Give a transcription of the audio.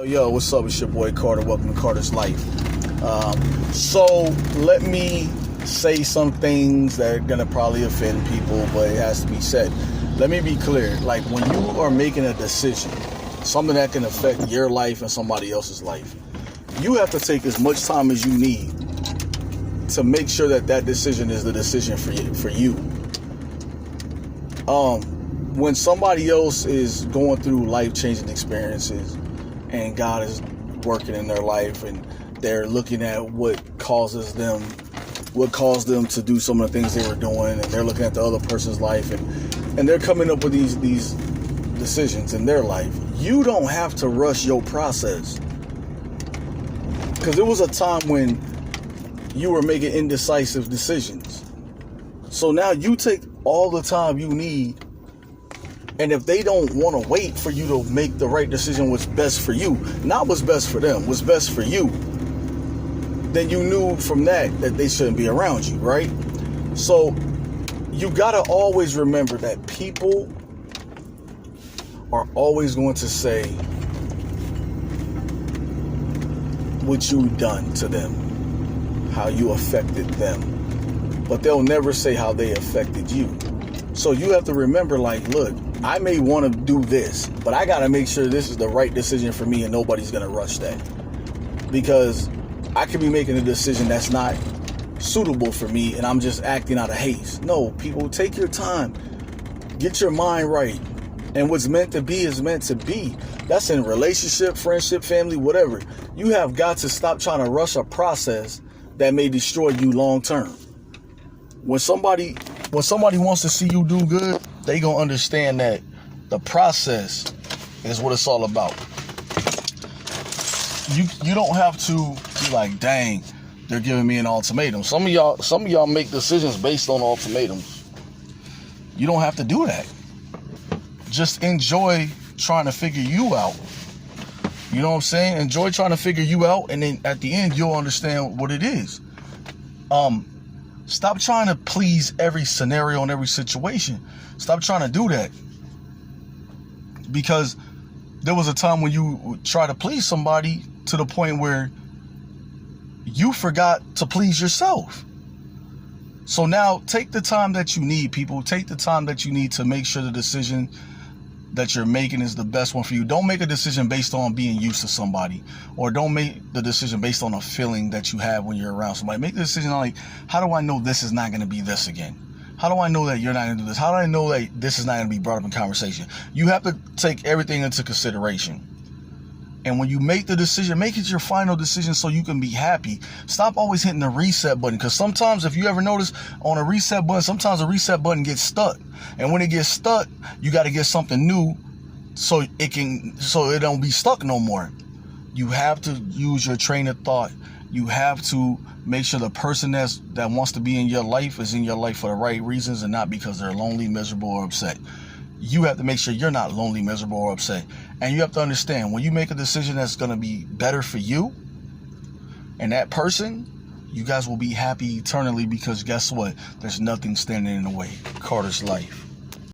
Yo, what's up? It's your boy Carter. Welcome to Carter's Life. So let me say some things that are gonna probably offend people, but it has to be said. Let me be clear. Like, when you are making a decision, something that can affect your life and somebody else's life, you have to take as much time as you need to make sure that that decision is the decision for you. When somebody else is going through life-changing experiences and God is working in their life and they're looking at what caused them to do some of the things they were doing, and they're looking at the other person's life and they're coming up with these decisions in their life, you don't have to rush your process. Because there was a time when you were making indecisive decisions. So now you take all the time you need, and if they don't want to wait for you to make the right decision, what's best for you, not what's best for them, what's best for you, then you knew from that they shouldn't be around you, right? So you got to always remember that people are always going to say what you've done to them, how you affected them, but they'll never say how they affected you. So you have to remember, like, look, I may want to do this, but I got to make sure this is the right decision for me and nobody's going to rush that. Because I could be making a decision that's not suitable for me and I'm just acting out of haste. No, people, take your time. Get your mind right. And what's meant to be is meant to be. That's in relationship, friendship, family, whatever. You have got to stop trying to rush a process that may destroy you long term. When somebody wants to see you do good, they gonna understand that the process is what it's all about. You don't have to be like, dang, they're giving me an ultimatum. Some of y'all make decisions based on ultimatums. You don't have to do that. Just enjoy trying to figure you out. You know what I'm saying? Enjoy trying to figure you out, and then at the end you'll understand what it is. Stop trying to please every scenario and every situation. Stop trying to do that. Because there was a time when you try to please somebody to the point where you forgot to please yourself. So now take the time that you need, people. Take the time that you need to make sure the decision that you're making is the best one for you. Don't make a decision based on being used to somebody, or don't make the decision based on a feeling that you have when you're around somebody. Make the decision on, like, how do I know this is not going to be this again? How do I know that you're not going to do this? How do I know that this is not going to be brought up in conversation? You have to take everything into consideration. And when you make the decision, make it your final decision so you can be happy. Stop always hitting the reset button, because sometimes, if you ever notice, on a reset button, sometimes a reset button gets stuck. And when it gets stuck, you got to get something new so it don't be stuck no more. You have to use your train of thought. You have to make sure the person that wants to be in your life is in your life for the right reasons and not because they're lonely, miserable, or upset. You have to make sure you're not lonely, miserable, or upset. And you have to understand, when you make a decision that's going to be better for you and that person, you guys will be happy eternally, because guess what? There's nothing standing in the way. Carter's Life.